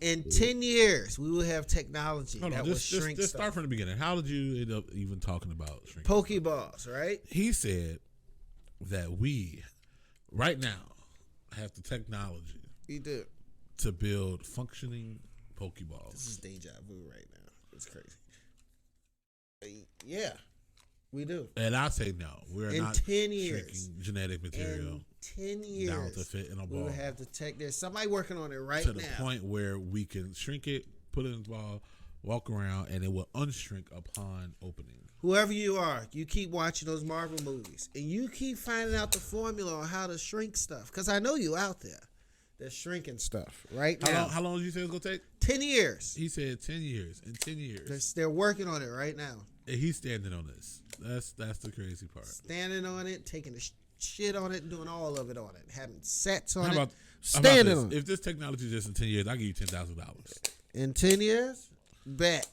In 10 years, we will have technology Hold that on, will just shrink start stuff. from the beginning. How did you end up even talking about shrinking? Pokeballs, right? He said that we, right now, have the technology We do. to build functioning Pokeballs. This is deja vu right now. It's crazy. Yeah, we do. And I say no. We're In not 10 years. shrinking genetic material In 10 years, down to fit in a we ball will have the tech. There's somebody working on it right to now. the point where we can shrink it, put it in the ball, walk around, and it will unshrink upon opening. Whoever you are, you keep watching those Marvel movies, and you keep finding out the formula on how to shrink stuff. Because I know you out there that's shrinking stuff right now. How long did you say it's going to take? 10 years. He said 10 years. In 10 years. They're working on it right now. And he's standing on this. That's the crazy part. Standing on it, taking the shit on it, doing all of it on it, having sets on How it, about standing this? on it. If this technology is just in 10 years, I'll give you $10,000. In 10 years, bet.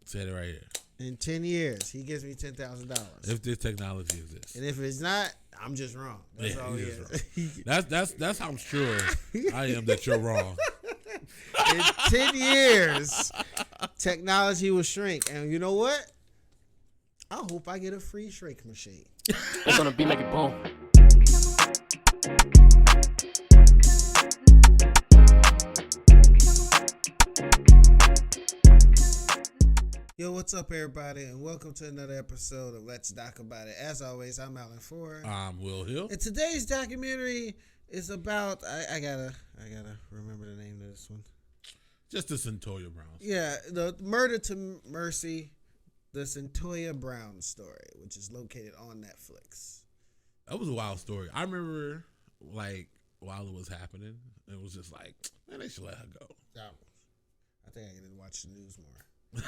Said it right here. In 10 years, he gives me $10,000. If this technology exists. And if it's not, I'm just wrong. That's all he is. That's how I'm sure I am that you're wrong. In 10 years, technology will shrink. And you know what? I hope I get a free shrink machine. It's gonna be like a boom. Yo, what's up, everybody? And welcome to another episode of Let's Doc About It. As always, I'm Alan Ford. I'm Will Hill. And today's documentary is about, I gotta remember the name of this one. Just the Cyntoia Brown. Yeah, the Murder to Mercy, the Cyntoia Brown story, which is located on Netflix. That was a wild story. I remember, like, while it was happening, it was just like, man, they should let her go. I think I need to watch the news more.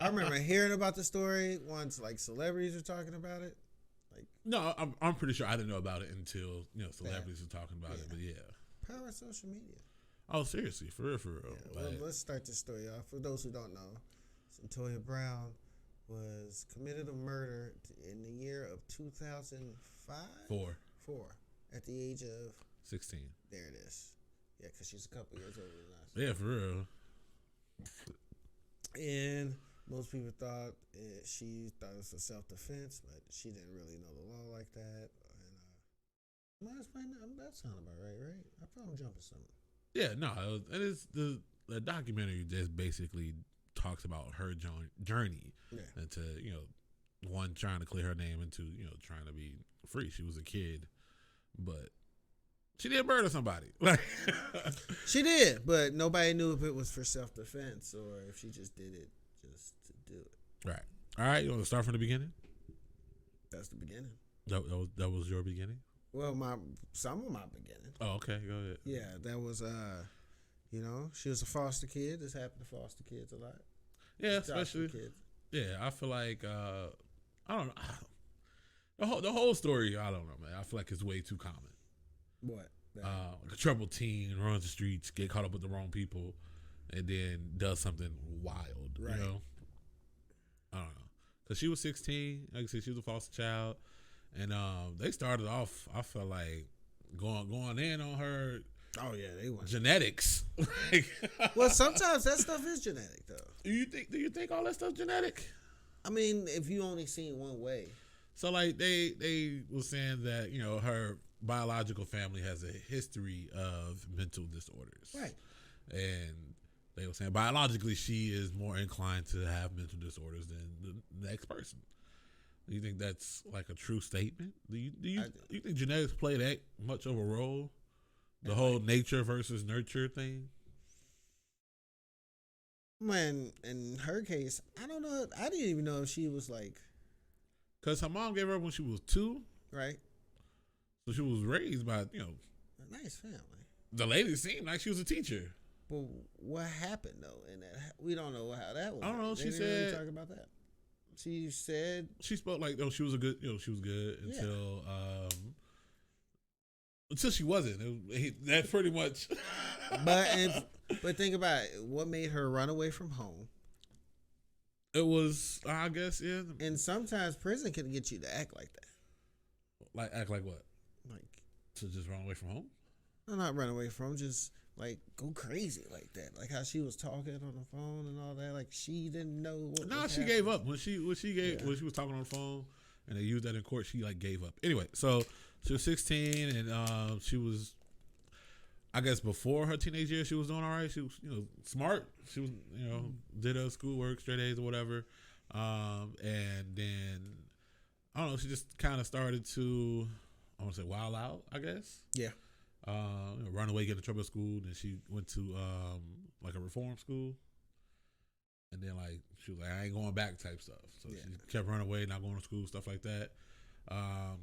I remember hearing about the story once, like, celebrities were talking about it. Like, no, I'm pretty sure I didn't know about it until celebrities were talking about it. But yeah, power of social media. Oh, seriously, for real. Yeah, well, let's start this story off. For those who don't know, Cyntoia Brown was committed a murder in the year of 2005? Four. At the age of 16. There it is. Yeah, because she's a couple years older than us. Yeah, for real. And most people thought she thought it was a self-defense, but she didn't really know the law like that. And that sounded about right? I probably jumping something. Yeah, no, it is the documentary just basically talks about her journey into one, trying to clear her name, and two, trying to be free. She was a kid, but she did murder somebody. She did, but nobody knew if it was for self-defense or if she just did it just to do it. Right. All right, you want to start from the beginning? That's the beginning. That was your beginning? Well, some of my beginning. Oh, okay, go ahead. Yeah, that was she was a foster kid. This happened to foster kids a lot. Yeah, especially kids. Yeah, I feel like I don't know. The whole story, I don't know, man. I feel like it's way too common. What? Like a troubled teen runs the streets, get caught up with the wrong people, and then does something wild. Right. I don't know. Because she was 16. Like I said, she was a foster child. And they started off, I felt like, going in on her. Oh, yeah, they went. Genetics. Well, sometimes that stuff is genetic, though. Do you think all that stuff's genetic? I mean, if you only seen one way. So, like, they were saying that, her biological family has a history of mental disorders. Right. And they were saying biologically she is more inclined to have mental disorders than the next person. Do you think that's like a true statement? Do you think genetics play that much of a role? The whole nature versus nurture thing? Man, in her case, I don't know. I didn't even know if she was like. Because her mom gave her up when she was 2. Right. So she was raised by, a nice family. The lady seemed like she was a teacher. But what happened though? In that, we don't know how that was. I don't know. They She didn't said really talk about that. She said she spoke like she was she was good until she wasn't. That pretty much. But think about it. What made her run away from home? It was, I guess, yeah. And sometimes prison can get you to act like that. Like act like what? Like to just run away from home? No, not run away from. Just like go crazy like that. Like how she was talking on the phone and all that. Like she didn't know what. No, she gave up when she was talking on the phone, and they used that in court. She like gave up. Anyway, so she was 16, and she was, I guess, before her teenage years, she was doing all right. She was, smart. She was, did her schoolwork, straight A's or whatever. And then I don't know. She just kind of started to, I want to say, wild out, I guess. Yeah. Run away, get in trouble at school. Then she went to like a reform school, and then like she was like, I ain't going back type stuff. So she kept running away, not going to school, stuff like that.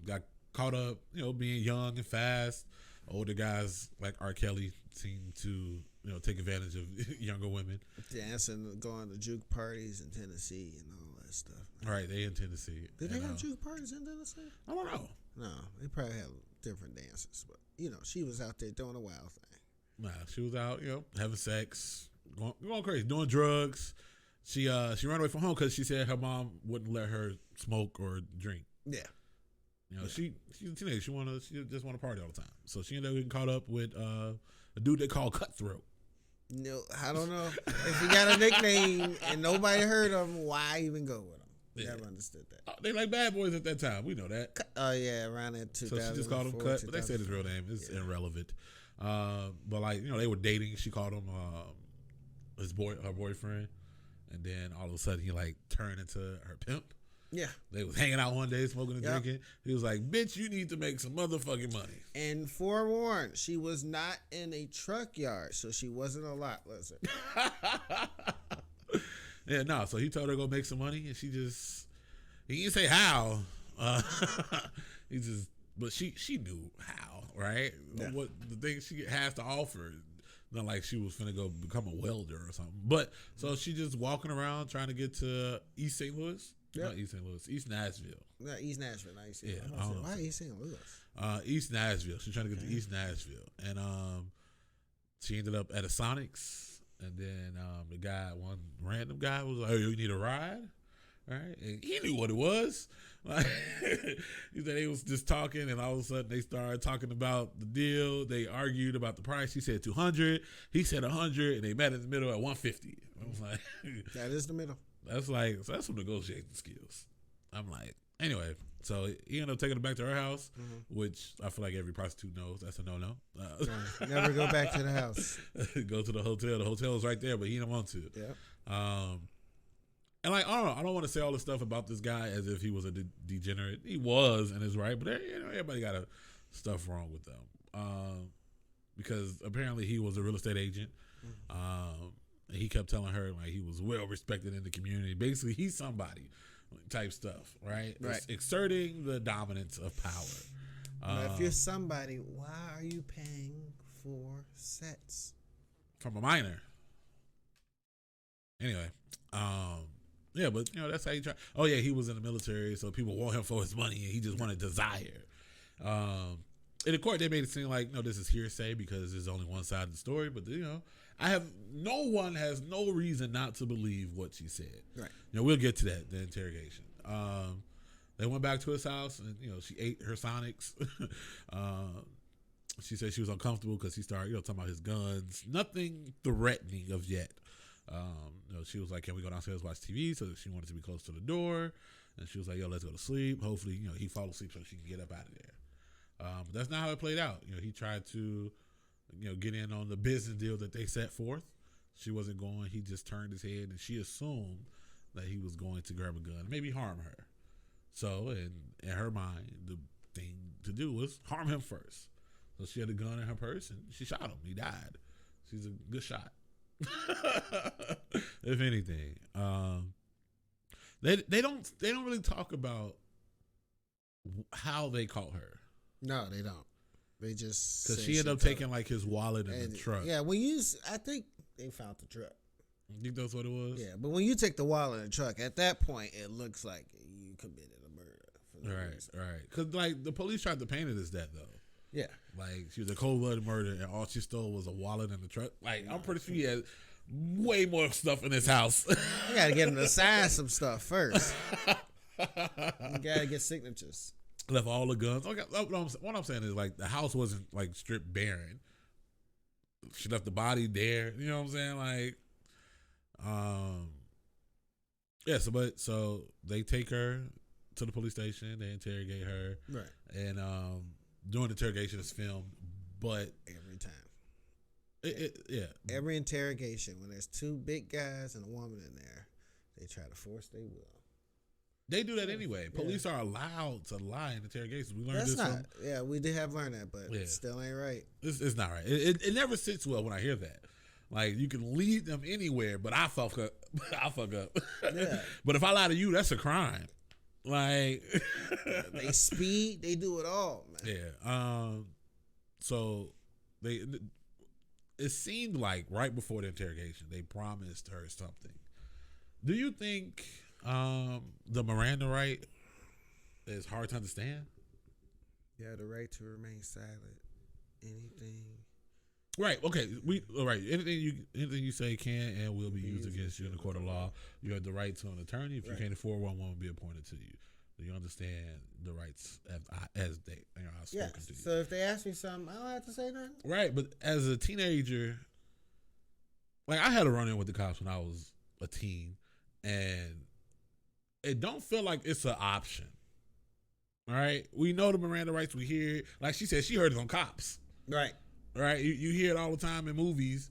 Got caught up, being young and fast. Older guys like R. Kelly seem to take advantage of younger women. Dancing, going to juke parties in Tennessee and all that stuff. Right, they in Tennessee. Did they have juke parties in Tennessee? I don't know. No, they probably have different dances, but she was out there doing a wild thing. Nah, she was out, having sex, going crazy, doing drugs. She ran away from home because she said her mom wouldn't let her smoke or drink. Yeah. She's a teenager. She just want to party all the time. So she ended up getting caught up with a dude they call Cutthroat. No, I don't know if he got a nickname and nobody heard of him. Why even go with him? Never understood that. They like bad boys at that time. We know that. Oh yeah, around that 2000. So she just called him Cut, but they said his real name is irrelevant. But like they were dating. She called him her boyfriend, and then all of a sudden he like turned into her pimp. Yeah. They was hanging out one day, smoking and drinking. He was like, bitch, you need to make some motherfucking money. And forewarned, she was not in a truck yard, so she wasn't a lot lizard. Yeah, no. So he told her to go make some money, and he didn't say how. But she knew how, right? Yeah. What the thing she has to offer. Not like she was finna go become a welder or something. But so she just walking around trying to get to East St. Louis. Yep. Not East St. Louis, East Nashville. Not East Nashville, not East St. Louis. Yeah, why East St. Louis? East Nashville. She's trying to get to East Nashville, and she ended up at a Sonic's, and then one random guy was like, "Oh, you need a ride?" Right? And he knew what it was. Like, he said they was just talking, and all of a sudden they started talking about the deal. They argued about the price. He said $200. He said $100, and they met in the middle at $150. I was like, that is the middle. That's some negotiating skills. I'm like, anyway, so he ended up taking her back to her house, which I feel like every prostitute knows that's a no-no. Never go back to the house. Go to the hotel. The hotel is right there, but he didn't want to. Yeah. And like, I don't want to say all this stuff about this guy as if he was a degenerate. He was and is right, but everybody got stuff wrong with them. Because apparently he was a real estate agent. And he kept telling her like he was well respected in the community. Basically, he's somebody type stuff, right? Right. It's exerting the dominance of power. If you're somebody, why are you paying for sets from a minor? Anyway, yeah, but that's how he tried. Oh yeah, he was in the military, so people want him for his money, and he just wanted desire. In the court, they made it seem like this is hearsay because there's only one side of the story. But no one has no reason not to believe what she said. Right. We'll get to that, the interrogation. They went back to his house, and she ate her Sonics. She said she was uncomfortable because he started talking about his guns. Nothing threatening of yet. She was like, "Can we go downstairs watch TV?" So she wanted to be close to the door, and she was like, "Yo, let's go to sleep." Hopefully, he fall asleep so she can get up out of there. But that's not how it played out. He tried to, get in on the business deal that they set forth. She wasn't going. He just turned his head, and she assumed that he was going to grab a gun and maybe harm her. So, in her mind, the thing to do was harm him first. So she had a gun in her purse, and she shot him. He died. She's a good shot. If anything, they don't really talk about how they caught her. No, they don't. They just because she ended up taking like his wallet in the truck. Yeah, I think they found the truck. You think that's what it was? Yeah, but when you take the wallet in the truck, at that point it looks like you committed a murder. Right. Because like the police tried to paint it as that though. Yeah, like she was a cold-blooded murder, and all she stole was a wallet in the truck. Like I'm pretty sure he had way more stuff in his house. You gotta get him to sign some stuff first. You gotta get signatures. Left all the guns. Okay, what I'm saying is like the house wasn't like stripped barren. she left the body there. You know what I'm saying? Like, yeah. So they take her to the police station. They interrogate her. Right. And during the interrogation, it's filmed, but every time. Yeah. Every interrogation, when there's two big guys and a woman in there, they try to force their will. They do that anyway. Police are allowed to lie in interrogations. We learned That's this not. from. Yeah, we did have learned that, but it still ain't right. It's not right. It never sits well when I hear that. Like, you can lead them anywhere, but I fuck up. I fuck up. Yeah. But if I lie to you, that's a crime. Like, they speed. They do it all, man. Yeah. So it seemed like right before the interrogation, they promised her something. Do you think the Miranda right is hard to understand? Yeah, the right to remain silent. Anything. Right. Okay. Anything you say can and will be used against you in the court of law. You have the right to an attorney. If you can't afford one will be appointed to you. Do you understand the rights as they I've spoken to you? So if they ask me something, I don't have to say nothing. Right. But as a teenager, like, I had a run-in with the cops when I was a teen, and it don't feel like it's an option. All right. We know the Miranda rights. We hear it. Like she said, she heard it on Cops. Right. Right. You hear it all the time in movies,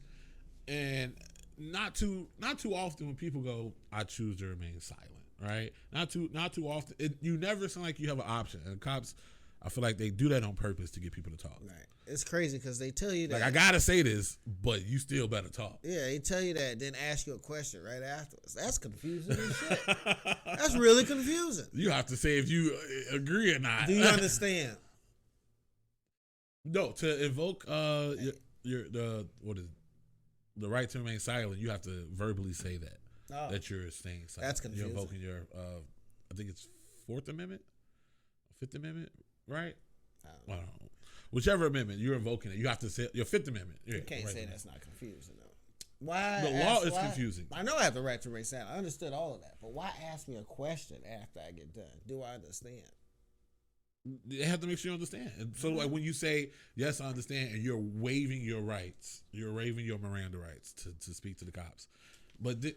and not too often when people go, I choose to remain silent. Right. Not too often. You never sound like you have an option. And cops, I feel like they do that on purpose to get people to talk. Right. It's crazy because they tell you that. Like, I gotta say this, but you still better talk. Yeah, they tell you that, then ask you a question right afterwards. That's confusing as shit. That's really confusing. You have to say if you agree or not. Do you understand? No, to invoke the right to remain silent, you have to verbally say that. Oh, that you're staying silent. That's confusing. You're invoking your I think it's 4th Amendment, 5th Amendment, right? I don't know. Whichever amendment you're invoking it, you have to say your 5th Amendment. You can't say that's not confusing though. Why? The law is confusing. I know I have the right to remain silent. I understood all of that, but why ask me a question after I get done? Do I understand? They have to make sure you understand. And so, like, when you say yes, I understand, and you're waiving your rights, you're waiving your Miranda rights to speak to the cops. But then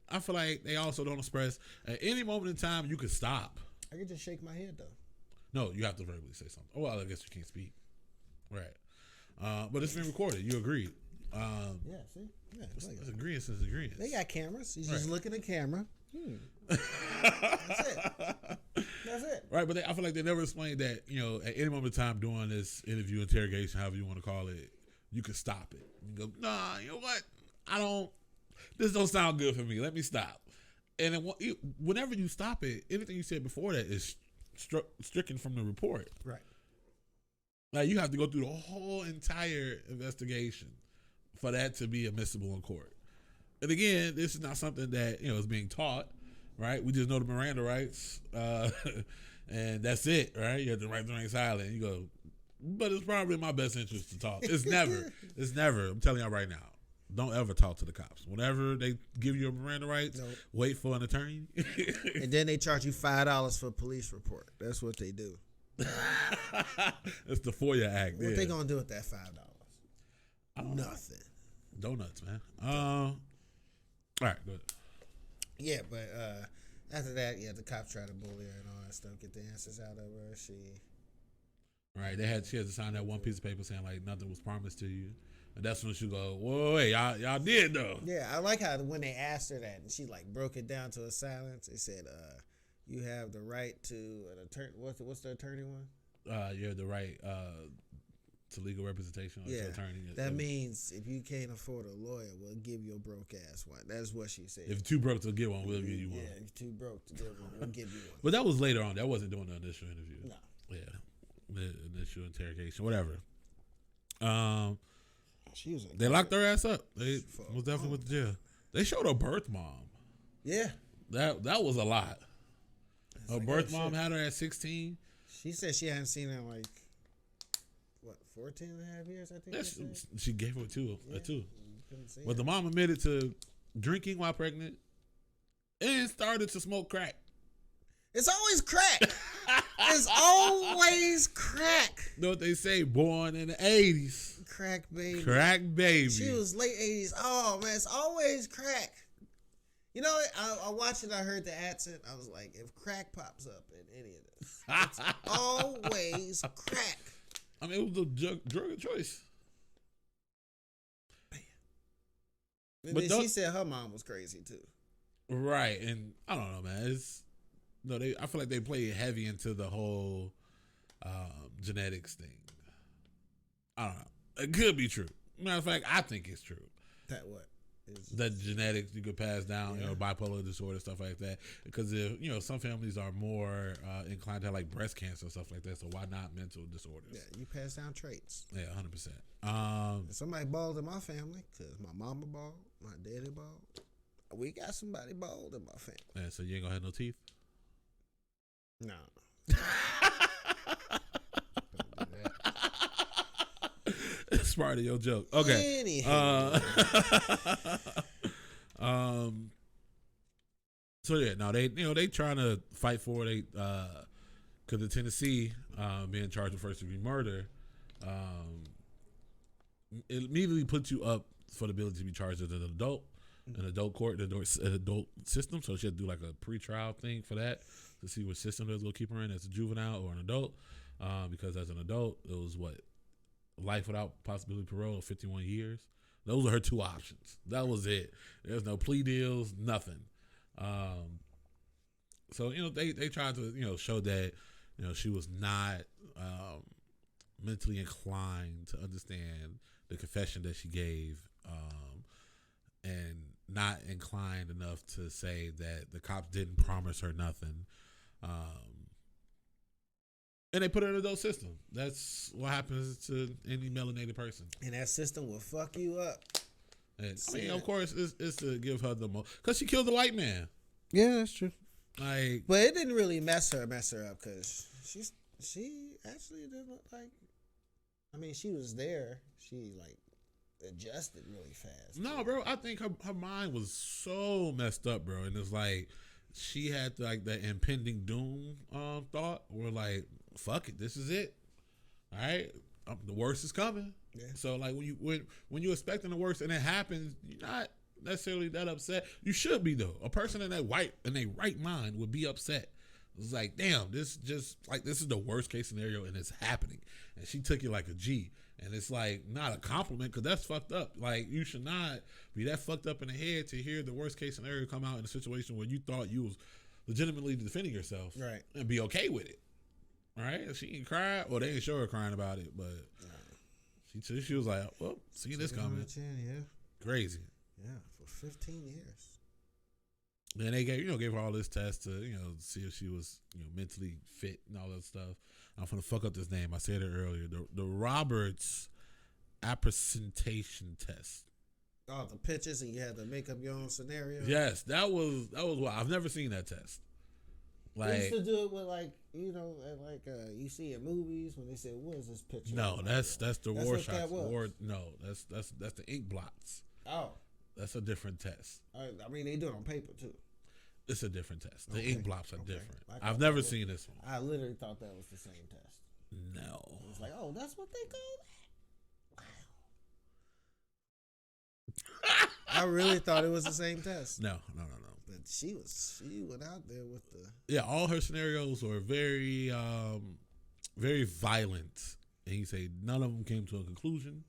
I feel like they also don't express at any moment in time you could stop. I can just shake my head though. No, you have to verbally say something. Oh, well, I guess you can't speak. Right. But it's been recorded. You agreed. Yeah, see? Yeah, it's agreeance is agreement. They got cameras. You just look at the camera. That's it. Right, but I feel like they never explained that, at any moment in time during this interview, interrogation, however you want to call it, you can stop it. You go, nah, you know what? This don't sound good for me. Let me stop. And then whenever you stop it, anything you said before that is stricken from the report. Right. Like, you have to go through the whole entire investigation for that to be admissible in court. And again, this is not something that is being taught, right? We just know the Miranda rights, and that's it, right? You have the right to remain silent. You go, but it's probably in my best interest to talk. It's never. I'm telling y'all right now. Don't ever talk to the cops. Whenever they give you a Miranda rights, wait for an attorney. And then they charge you $5 for a police report. That's what they do. It's the FOIA Act. What they gonna do with that $5? Nothing. Donuts, man. All right, good. Yeah, but after that, the cops try to bully her and all that stuff, get the answers out of her. Right, she had to sign that one piece of paper saying like nothing was promised to you. And that's when she go, whoa, wait, y'all did though. Yeah, I like how when they asked her that and she like broke it down to a silence. They said, you have the right to an attorney. What's the attorney one? You have the right to legal representation or to attorney. That means if you can't afford a lawyer, we'll give you a broke ass one. That's what she said. If you're too broke to get one, we'll give you one. Yeah, if you're too broke to get one, we'll give you one. But that was later on. That wasn't during the initial interview. No. Yeah, the initial interrogation, whatever. They locked her ass up. They was definitely went to jail. They showed her birth mom. Yeah. That was a lot. Her birth mom had her at 16. She said she hadn't seen her in 14 and a half years, I think. She gave her two. But the mom admitted to drinking while pregnant and started to smoke crack. It's always crack. It's always crack. Know what they say? Born in the 80s. Crack baby. Crack baby. She was late 80s. Oh, man, it's always crack. You know, I watched it. I heard the accent. I was like, if crack pops up in any of this, it's always crack. I mean, it was the drug of choice. And then she said her mom was crazy too. Right, and I don't know, man. I feel like they play heavy into the whole genetics thing. I don't know. It could be true. Matter of fact, I think it's true. That what? That genetics you could pass down, bipolar disorder, stuff like that. Because some families are more inclined to have like breast cancer and stuff like that. So why not mental disorders? Yeah, you pass down traits. Yeah, 100%. Somebody bald in my family because my mama bald, my daddy bald. We got somebody bald in my family. Yeah, so you ain't gonna have no teeth? No. It's part of your joke. Okay. So yeah, no, they trying to fight for it. Because the Tennessee being charged with first degree murder, it immediately puts you up for the ability to be charged as an adult, an adult court, an adult system. So she had to do like a pre-trial thing for that to see what system they're gonna keep her in as a juvenile or an adult. Because as an adult, it was life without possibility of parole, 51 years. Those are her two options. That was it. There's no plea deals, nothing. So they tried to show that she was not mentally inclined to understand the confession that she gave, and not inclined enough to say that the cops didn't promise her nothing. And they put her in an adult system. That's what happens to any melanated person. And that system will fuck you up. And, I mean, of course, it's to give her the most, because she killed the white man. Yeah, that's true. Like, but it didn't really mess her up because she actually didn't look like. I mean, she was there. She like adjusted really fast. No, bro, I think her mind was so messed up, bro, and it's like she had like that impending doom thought, where like, fuck it, this is it. All right, the worst is coming. Yeah. So like when you're expecting the worst and it happens, you're not necessarily that upset. You should be though. A person in their right mind would be upset. It's like, damn, this is the worst case scenario and it's happening. And she took it like a G. And it's like not a compliment because that's fucked up. Like, you should not be that fucked up in the head to hear the worst case scenario come out in a situation where you thought you was legitimately defending yourself, right, and be okay with it. All right, she ain't cried, or they ain't show her crying about it, but she was like, well, see this coming. Yeah, crazy. Yeah, for 15 years. Then they gave her all this tests to see if she was mentally fit and all that stuff. I'm gonna fuck up this name. I said it earlier. The Roberts appresentation test. Oh, the pictures and you had to make up your own scenario. Yes, that was wild. I've never seen that test. Like, they used to do it with you see in movies when they say, "What is this picture?" No, that's the Rorschach. No, that's the ink blots. Oh, that's a different test. I mean, they do it on paper too. It's a different test. The ink blots are different. I've never seen this one. I literally thought that was the same test. No, it's like, oh, that's what they call that. Wow. I really thought it was the same test. No. But she went out there with the all her scenarios were very very violent, and he said none of them came to a conclusion.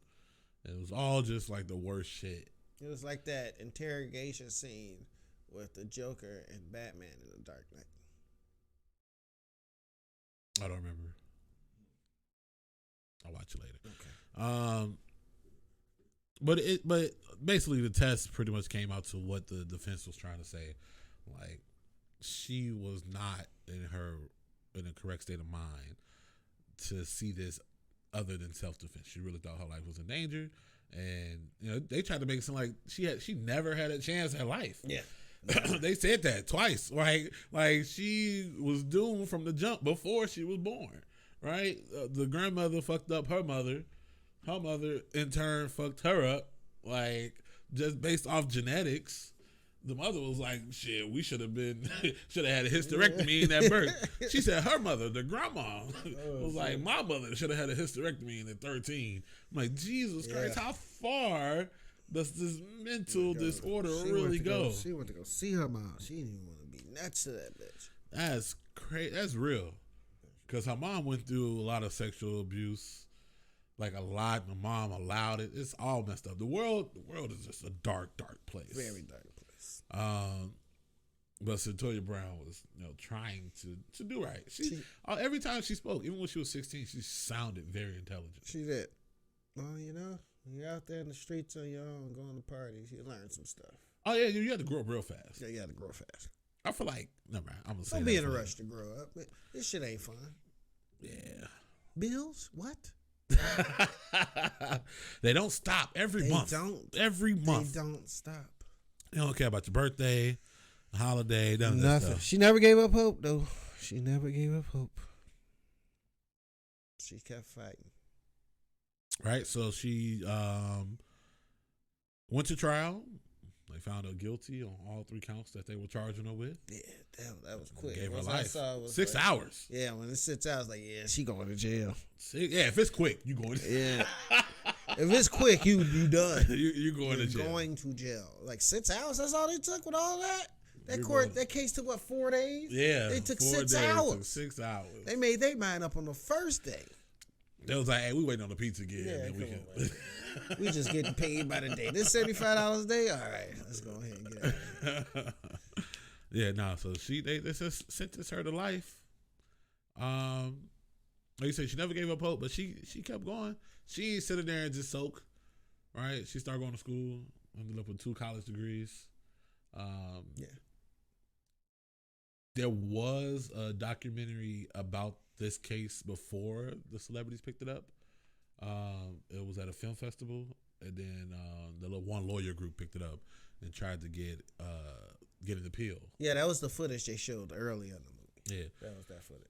It was all just like the worst shit. It was like that interrogation scene with the Joker and Batman in The Dark Knight. I don't remember. I'll watch it later. Okay. But basically the test pretty much came out to what the defense was trying to say. Like, she was not in a correct state of mind to see this other than self-defense. She really thought her life was in danger, and they tried to make it seem like she never had a chance at life. Yeah. They said that twice, right? Like, she was doomed from the jump before she was born, right? The grandmother fucked up her mother. Her mother, in turn, fucked her up, like, just based off genetics. the mother was like, shit, we should have had a hysterectomy in that birth. She said her mother, the grandma, was like, my mother should have had a hysterectomy in 13. I'm like, Jesus Christ, how far does this mental disorder really go? She went to go see her mom. She didn't even want to be next to that bitch. That's crazy. That's real. Because her mom went through a lot of sexual abuse. Like a lot. My mom allowed it. It's all messed up. The world is just a dark, dark place. Very dark place. But Cyntoia Brown was, trying to do right. She every time she spoke, even when she was 16, she sounded very intelligent. She did. Well, when you're out there in the streets on your own, going to parties, you learn some stuff. Oh yeah, you had to grow up real fast. Yeah, you had to grow fast. I feel like, never mind. I'm gonna say don't be in a rush to grow up. This shit ain't fun. Yeah. Bills? What? They don't stop every month. Every month. They don't stop. They don't care about your birthday, holiday, none of that Nothing. stuff. She never gave up hope, though. She never gave up hope. She kept fighting. Right? So she went to trial. They found her guilty on all 3 counts that they were charging her with. Yeah, that was quick. Gave her Once life. I saw it was 6 hours. Yeah, when it's 6 hours, like, yeah, she going to jail. Yeah, if it's quick, you going to jail. Yeah. If it's quick, you done. You're going to jail. Going to jail. Like 6 hours, that's all they took with all that? That case took, 4 days? Yeah. They took 4 6 days, hours. Took 6 hours. They made their mind up on the first day. They was like, hey, we waiting on the pizza again. Yeah, and we we just getting paid by the day. This $75 a day? All right, let's go ahead and get out of here. Yeah, so they just sentenced her to life. Like you said, she never gave up hope, but she kept going. She ain't sitting there and just soak, right? She started going to school, ended up with 2 college degrees. Yeah. There was a documentary about this case before the celebrities picked it up. It was at a film festival, and then the one lawyer group picked it up and tried to get an appeal. Yeah, that was the footage they showed early in the movie. Yeah, that was that footage.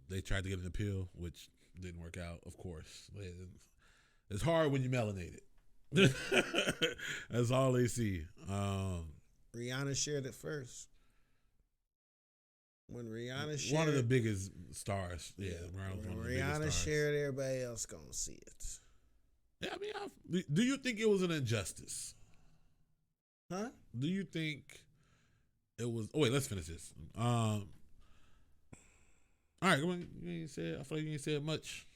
They tried to get an appeal, which didn't work out. Of course, it's hard when you're melanated. That's all they see. Rihanna shared it first. When Rihanna shared, one of the biggest stars, when Rihanna shared, everybody else gonna see it. Yeah, I mean, do you think it was an injustice? Huh? Do you think it was? Oh wait, let's finish this. All right, come on. You ain't said. I feel like you ain't said much.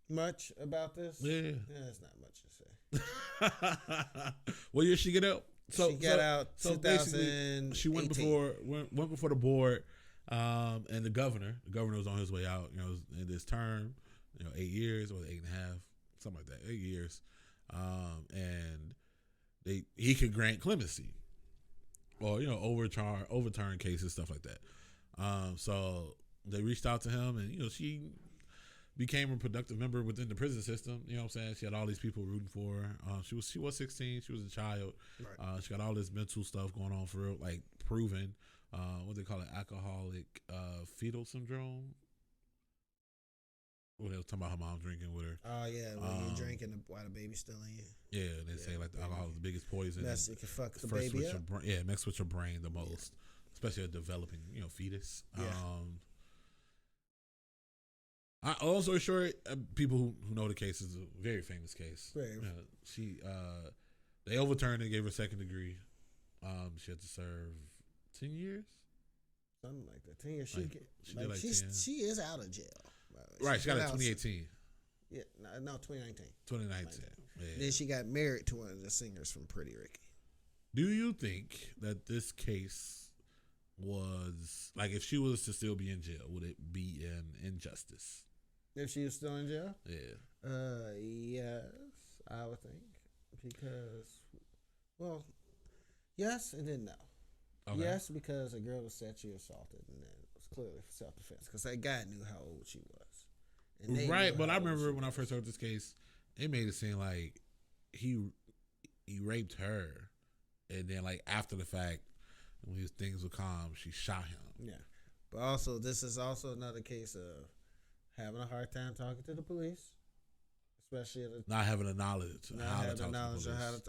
Much about this? Yeah, there's not much to say. What year she get out? She got out. So 2018. She went before the board. And the governor was on his way out, in this term, 8 years or 8.5, something like that, 8 years. And he could grant clemency or, overturn cases, stuff like that. So they reached out to him and, she became a productive member within the prison system. You know what I'm saying? She had all these people rooting for her. She was 16. She was a child. Right. She got all this mental stuff going on for real, like proven. What they call it, alcoholic fetal syndrome. When they was talking about her mom drinking with her. Oh yeah, when you're drinking while the baby's still in you. Yeah, they say like the alcohol is the biggest poison. It can fuck the baby up. It messes with your brain the most, especially a developing, fetus. Yeah. I also short people who know the case is a very famous case. They overturned it, gave her a second degree. She had to serve 10 years? Something like that. 10 years. She is out of jail. Right, she got it in 2018. Yeah, no, 2019. 2019. Yeah. Then she got married to one of the singers from Pretty Ricky. Do you think that this case was, like, if she was to still be in jail, would it be an injustice? If she was still in jail? Yeah. Yes, I would think. Because, well, yes and then no. Okay. Yes, because a girl was sexually assaulted, and then it was clearly for self-defense. Because that guy knew how old she was. Right, but I remember when I first heard this case, it made it seem like he raped her, and then like after the fact, when things were calm, she shot him. Yeah, but also this is also another case of having a hard time talking to the police, especially not having the knowledge,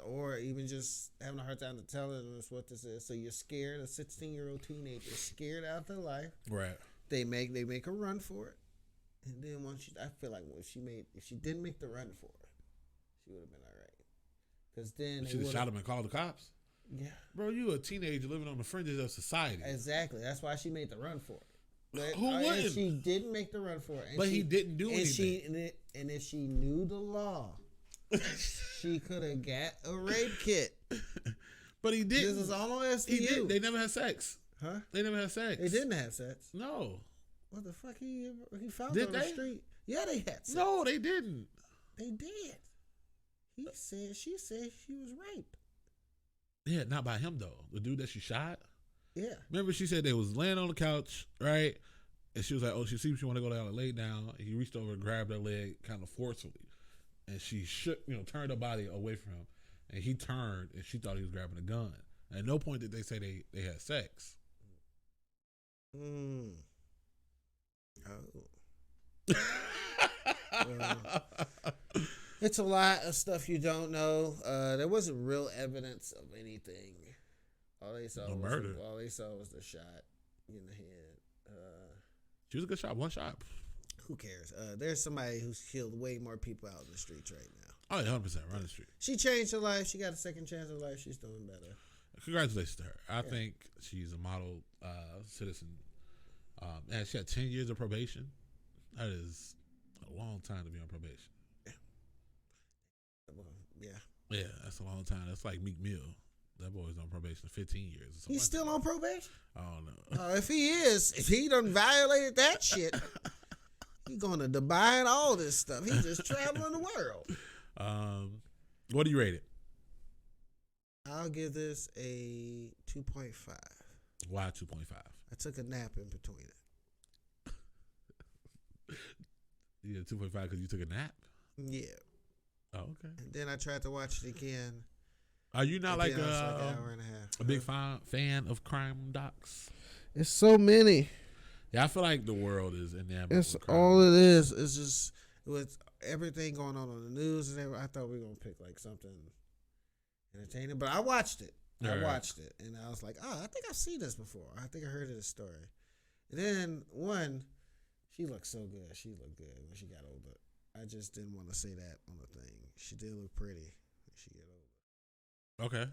or even just having a hard time to tell us what this is. So you're scared. A 16-year-old teenager scared out of their life. Right. They make a run for it, and then I feel like if she didn't make the run for it, she would have been all right. Because then she shot him and called the cops. Yeah, bro, you a teenager living on the fringes of society. Exactly. That's why she made the run for it. But who wouldn't? She didn't make the run for it. But he didn't do anything. And if she knew the law, she could have got a rape kit. But he didn't. This is all on SVU. He didn't. They never had sex. Huh? They never had sex. They didn't have sex. No. What the fuck? He found her on the street. Yeah, they had sex. No, they didn't. They did. She said she was raped. Yeah, not by him though. The dude that she shot. Yeah. Remember she said they was laying on the couch, right? And she was like, oh, she sees she want to go down and lay down. And he reached over and grabbed her leg kind of forcefully. And she shook, turned her body away from him. And he turned and she thought he was grabbing a gun. At no point did they say they had sex. It's a lot of stuff you don't know. There wasn't real evidence of anything. All they saw was the shot in the head. She was a good shot. One shot. Who cares? There's somebody who's killed way more people out in the streets right now. Oh, yeah, 100% run the street. She changed her life. She got a second chance in life. She's doing better. Congratulations to her. I think she's a model citizen. And she had 10 years of probation. That is a long time to be on probation. Yeah, that's a long time. That's like Meek Mill. That boy's on probation 15 years. He's still on probation? I don't know. If he done violated that shit, he going to Dubai and all this stuff. He's just traveling the world. What do you rate it? I'll give this a 2.5. Why 2.5? I took a nap in between it. Yeah, 2.5 because you took a nap? Yeah. Oh, okay. And then I tried to watch it again. Are you not like an hour and a half? A big fan of crime docs? It's so many. Yeah, I feel like the world is enamored. It's all it is. It's just with everything going on the news and everything. I thought we were gonna pick like something entertaining, but I watched it. And I was like, I think I've seen this before. I think I heard of this story. And then she looked so good. She looked good when she got older. I just didn't want to say that on the thing. She did look pretty when she got older. Okay.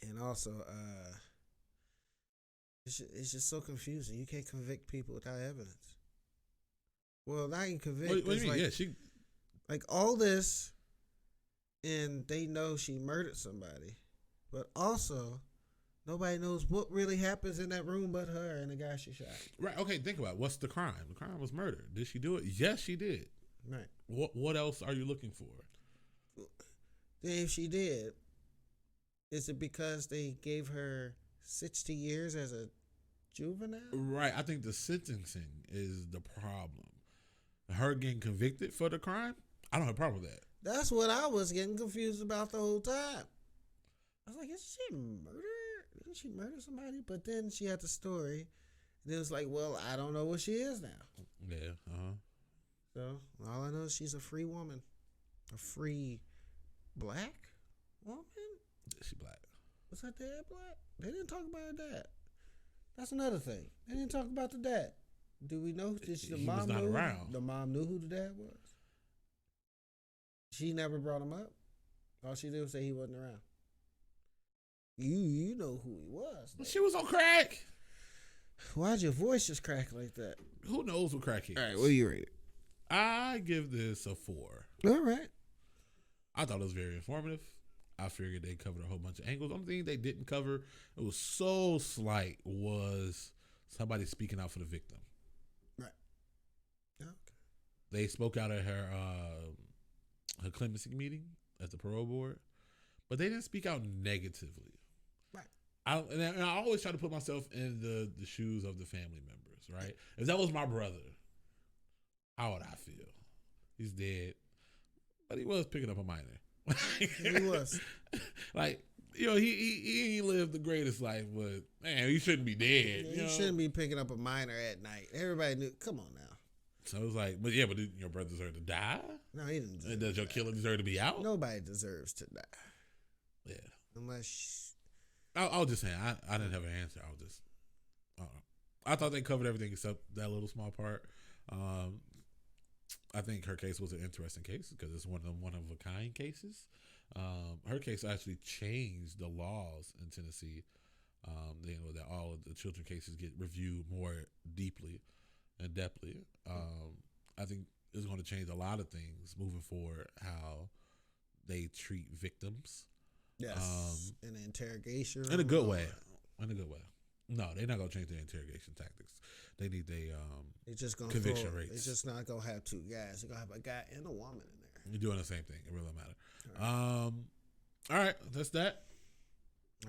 And also, it's just so confusing. You can't convict people without evidence. Well, not even convict. What do you mean? Like all this, and they know she murdered somebody, but also nobody knows what really happens in that room but her and the guy she shot. Right. Okay. Think about it. What's the crime? The crime was murder. Did she do it? Yes, she did. Right. What else are you looking for? If she did, is it because they gave her 60 years as a juvenile? Right. I think the sentencing is the problem. Her getting convicted for the crime, I don't have a problem with that. That's what I was getting confused about the whole time. I was like, is she murder? Didn't she murder somebody? But then she had the story. And it was like, well, I don't know what she is now. Yeah. So all I know is she's a free woman. A free black woman? She black. Was her dad black? They didn't talk about her dad. That's another thing. They didn't talk about the dad. Do we know? The mom was not around. The mom knew who the dad was. She never brought him up. All she did was say he wasn't around. You know who he was. She was on crack. Why'd your voice just crack like that? Who knows what crack is? All right, what do you rate it? I give this a 4. All right. I thought it was very informative. I figured they covered a whole bunch of angles. The only thing they didn't cover, it was so slight, was somebody speaking out for the victim. Right. Okay. They spoke out at her clemency meeting at the parole board, but they didn't speak out negatively. Right. I always try to put myself in the shoes of the family members, right? If that was my brother, how would I feel? He's dead, but he was picking up a minor. He was. Like, he ain't lived the greatest life, but man, he shouldn't be dead. He shouldn't be picking up a minor at night. Everybody knew. Come on now. So it was like, but did your brother deserve to die? No, he didn't. And does your killer deserve to be out? Nobody deserves to die. Yeah. Unless. I was just saying, I didn't have an answer. I was just, I thought they covered everything except that little small part. I think her case was an interesting case because it's one of a kind cases. Her case actually changed the laws in Tennessee. That all of the children cases get reviewed more deeply and depthly. I think it's going to change a lot of things moving forward, how they treat victims. Yes. In an interrogation room. In a good way. In a good way. No, they're not going to change their interrogation tactics. They need conviction rates. It's just not going to have two guys. They're going to have a guy and a woman in there. You're doing the same thing. It really don't matter. All right. That's that.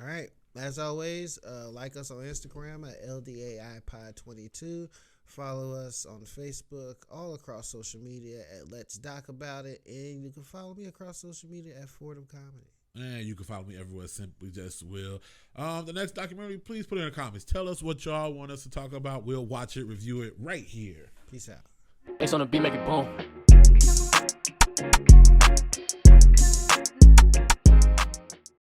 All right. As always, like us on Instagram at LDAIPod22. Follow us on Facebook, all across social media at Let's Doc About It. And you can follow me across social media at Fordham Comedy. And you can follow me everywhere, simply just Will. The next documentary, please put it in the comments. Tell us what y'all want us to talk about. We'll watch it, review it right here. Peace out. It's on the beat, make it boom.